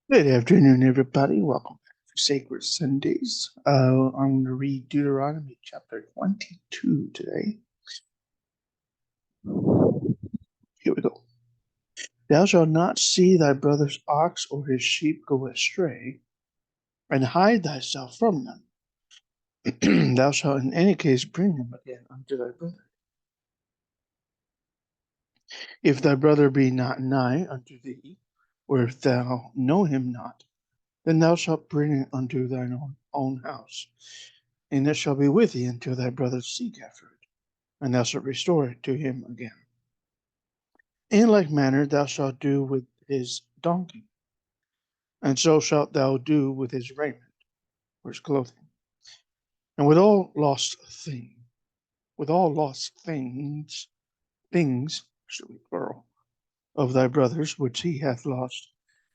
Good afternoon, everybody. Welcome back to Sacred Sundays. I'm going to read Deuteronomy chapter 22 today. Here we go. Thou shalt not see thy brother's ox or his sheep go astray, and hide thyself from them. Thou shalt in any case bring them again unto thy brother. If thy brother be not nigh unto thee, or if thou know him not, then thou shalt bring it unto thine own house, and it shall be with thee until thy brother seek after it, and thou shalt restore it to him again. In like manner thou shalt do with his donkey, and so shalt thou do with his raiment, or his clothing, and with all lost things, should be plural, of thy brothers which he hath lost,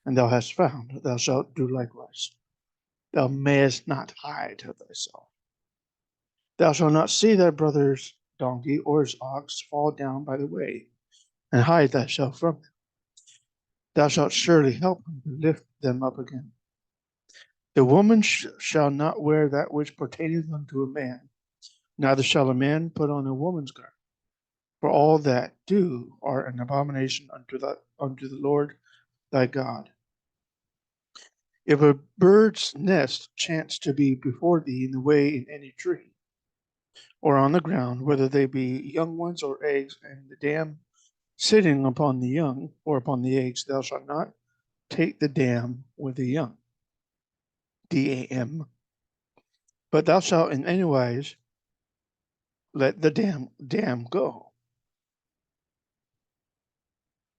and thou hast found, thou shalt do likewise. Thou mayest not hide thyself. Thou shalt not see thy brother's donkey or his ox fall down by the way, and hide thyself from them. Thou shalt surely help him to lift them up again. The woman shall not wear that which pertaineth unto a man, neither shall a man put on a woman's garment. For all that do are an abomination unto the Lord thy God. If a bird's nest chance to be before thee in the way in any tree, or on the ground, whether they be young ones or eggs, and the dam sitting upon the young or upon the eggs, thou shalt not take the dam with the young. DAM. But thou shalt in any wise let the dam go.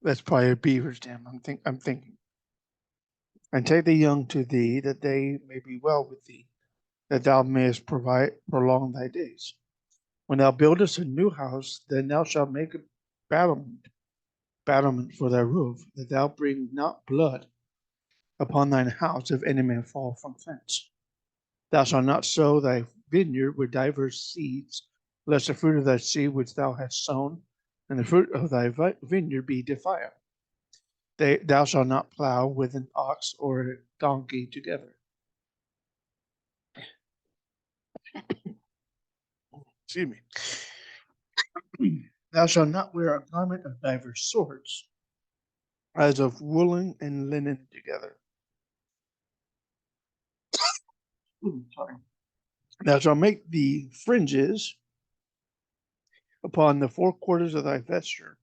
That's probably a beaver's dam. I'm thinking. And take the young to thee, that they may be well with thee, that thou mayest prolong thy days. When thou buildest a new house, then thou shalt make a battlement for thy roof, that thou bring not blood upon thine house if any man fall from thence. Thou shalt not sow thy vineyard with divers seeds, lest the fruit of thy seed which thou hast sown, and the fruit of thy vineyard be defiled. Thou shalt not plow with an ox or a donkey together. Excuse me. Thou shalt not wear a garment of divers sorts, as of woolen and linen together. Sorry. Thou shalt make the fringes upon the four quarters of thy vesture,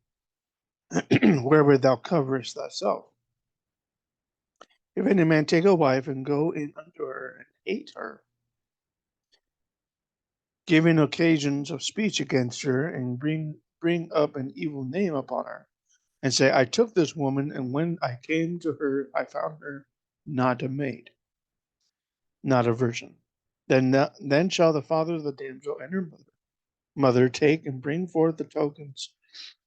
wherewith thou coverest thyself. If any man take a wife and go in unto her and hate her, giving occasions of speech against her, and bring up an evil name upon her, and say, I took this woman, and when I came to her, I found her not a maid, not a virgin. Then shall the father of the damsel and her mother take and bring forth the tokens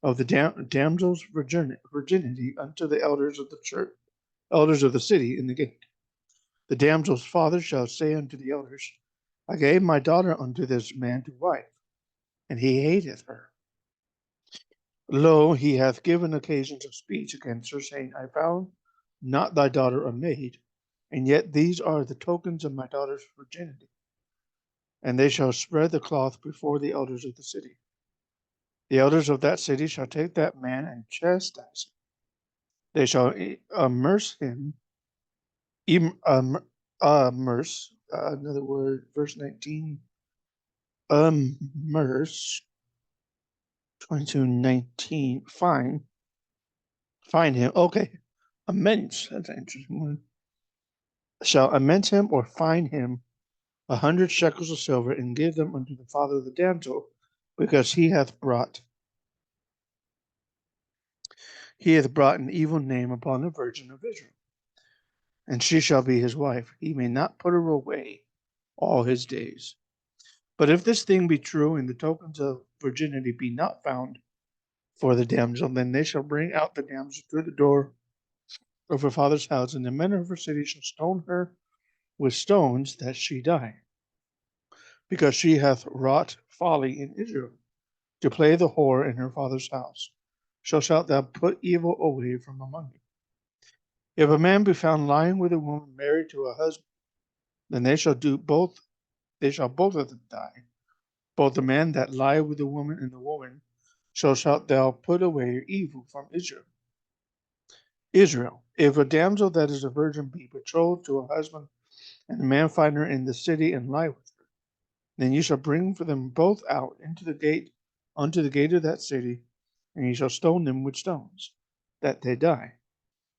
of the damsel's virginity unto the elders of the church, elders of the city in the gate. The damsel's father shall say unto the elders, I gave my daughter unto this man to wife, and he hateth her. Lo, he hath given occasions of speech against her, saying, I found not thy daughter a maid, and yet these are the tokens of my daughter's virginity. And they shall spread the cloth before the elders of the city. The elders of that city shall take that man and chastise him. They shall immerse him, another word, verse 19, immerse, 22:19, fine him. Okay, immense, that's an interesting one. Shall immense him or fine him 100 shekels of silver, and give them unto the father of the damsel, because he hath brought an evil name upon the virgin of Israel, and she shall be his wife. He may not put her away all his days. But if this thing be true, and the tokens of virginity be not found for the damsel, then they shall bring out the damsel to the door of her father's house, and the men of her city shall stone her with stones, that she die, because she hath wrought folly in Israel, to play the whore in her father's house. So shalt thou put evil away from among you. If a man be found lying with a woman married to a husband, then they shall both of them die. Both the man that lie with the woman and the woman, so shalt thou put away evil from Israel. Israel, if a damsel that is a virgin be betrothed to a husband, and a man find her in the city and lie with her, then you shall bring for them both out unto the gate of that city, and ye shall stone them with stones, that they die.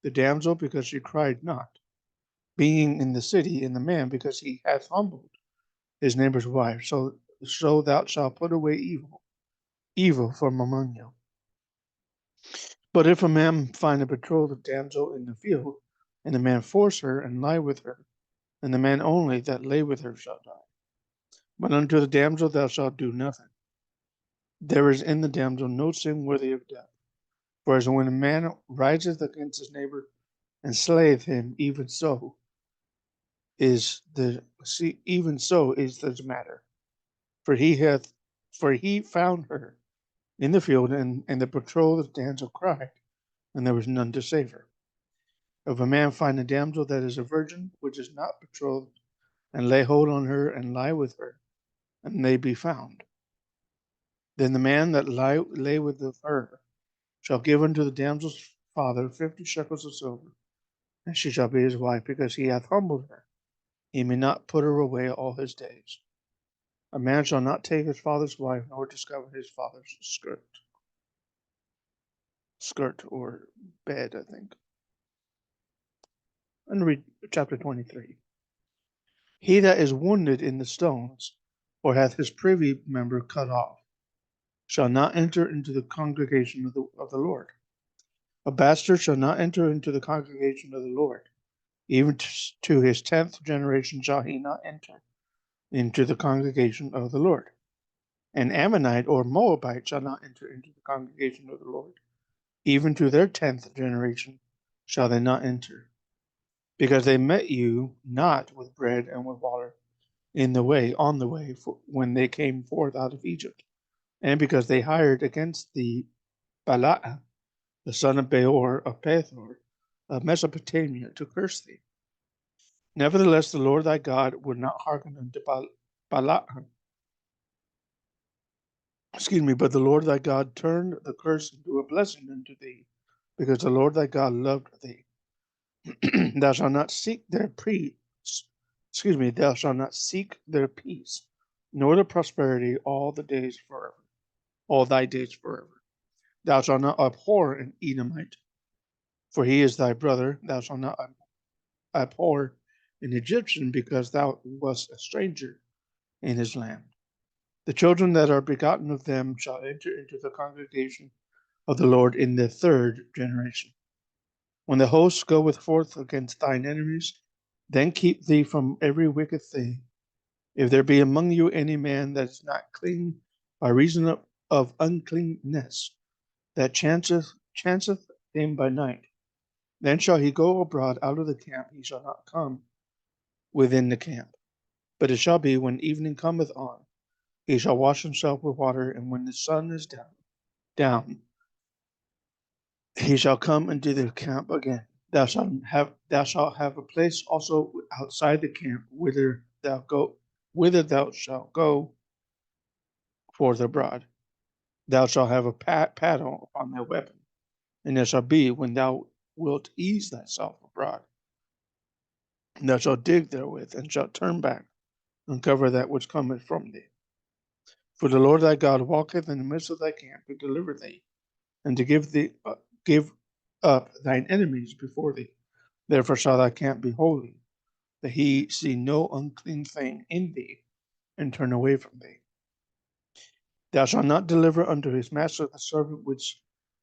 The damsel because she cried not, being in the city, and the man because he hath humbled his neighbor's wife. So thou shalt put away evil from among you. But if a man find a betrothed damsel in the field, and the man force her and lie with her, and the man only that lay with her shall die. But unto the damsel thou shalt do nothing. There is in the damsel no sin worthy of death. For as when a man riseth against his neighbor and slayeth him, even so is the matter. For he found her in the field, and the betrothed damsel cried, and there was none to save her. If a man find a damsel that is a virgin, which is not betrothed, and lay hold on her and lie with her, and they be found, then the man that lay with her shall give unto the damsel's father 50 shekels of silver, and she shall be his wife, because he hath humbled her. He may not put her away all his days. A man shall not take his father's wife, nor discover his father's skirt or bed, I think. And read chapter 23. He that is wounded in the stones, or hath his privy member cut off, shall not enter into the congregation of the Lord. A bastard shall not enter into the congregation of the Lord. Even to his 10th generation shall he not enter into the congregation of the Lord. An Ammonite or Moabite shall not enter into the congregation of the Lord. Even to their 10th generation shall they not enter, because they met you not with bread and with water on the way, when they came forth out of Egypt, and because they hired against thee Balaam, the son of Beor of Pethor, of Mesopotamia, to curse thee. Nevertheless, the Lord thy God would not hearken unto Balaam. But the Lord thy God turned the curse into a blessing unto thee, because the Lord thy God loved thee. Thou shalt not seek their thou shalt not seek their peace, nor their prosperity all thy days forever. Thou shalt not abhor an Edomite, for he is thy brother. Thou shalt not abhor an Egyptian, because thou wast a stranger in his land. The children that are begotten of them shall enter into the congregation of the Lord in the 3rd generation. When the hosts goeth forth against thine enemies, then keep thee from every wicked thing. If there be among you any man that is not clean by reason of uncleanness, that chanceth him by night, then shall he go abroad out of the camp, he shall not come within the camp. But it shall be, when evening cometh on, he shall wash himself with water, and when the sun is down, he shall come into the camp again. Thou shalt have a place also outside the camp, whither thou shalt go forth abroad. Thou shalt have a paddle upon thy weapon, and it shall be, when thou wilt ease thyself abroad, thou shalt dig therewith, and shalt turn back, and cover that which cometh from thee. For the Lord thy God walketh in the midst of thy camp to deliver thee, and to give up thine enemies before thee. Therefore shall thy camp be holy, that he see no unclean thing in thee, and turn away from thee. Thou shalt not deliver unto his master the servant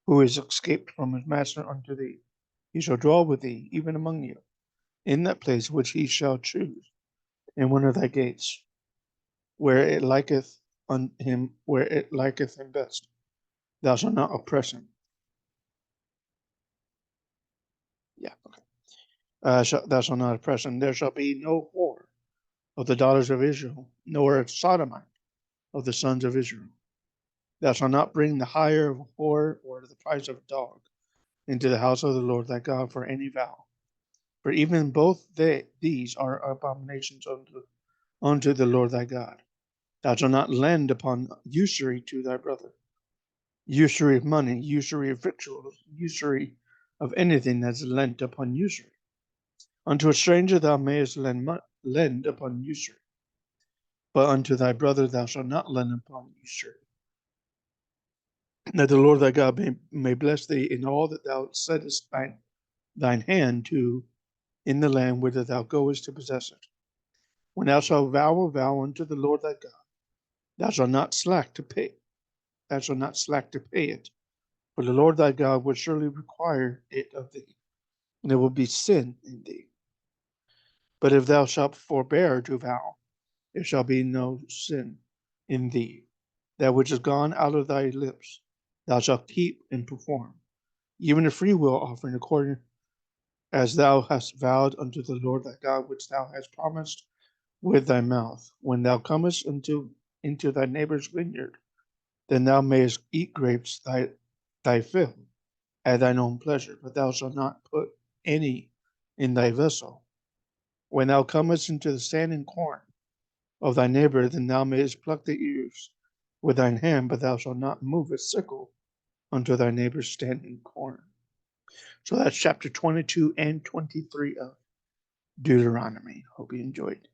who is escaped from his master unto thee. He shall dwell with thee, even among you, in that place which he shall choose, in one of thy gates, where it liketh him best. Thou shalt not oppress him. Yeah, okay. Thou shalt not oppress him. There shall be no whore of the daughters of Israel, nor a sodomite of the sons of Israel. Thou shalt not bring the hire of a whore or the price of a dog into the house of the Lord thy God for any vow. For even both these are abominations unto the Lord thy God. Thou shalt not lend upon usury to thy brother, usury of money, usury of victuals, usury of anything that's lent upon usury. Unto a stranger thou mayest lend upon usury, but unto thy brother thou shalt not lend upon usury. That the Lord thy God may bless thee in all that thou settest thine hand to in the land whither thou goest to possess it. When thou shalt vow a vow unto the Lord thy God, thou shalt not slack to pay. Thou shalt not slack to pay it, for the Lord thy God will surely require it of thee, and there will be sin in thee. But if thou shalt forbear to vow, there shall be no sin in thee. That which is gone out of thy lips, thou shalt keep and perform, even a freewill offering according as thou hast vowed unto the Lord thy God, which thou hast promised with thy mouth. When thou comest into thy neighbor's vineyard, then thou mayest eat grapes thy fill at thine own pleasure, but thou shalt not put any in thy vessel. When thou comest into the standing corn of thy neighbor, then thou mayest pluck the ears with thine hand, but thou shalt not move a sickle unto thy neighbor's standing corn. So that's chapter 22 and 23 of Deuteronomy. Hope you enjoyed.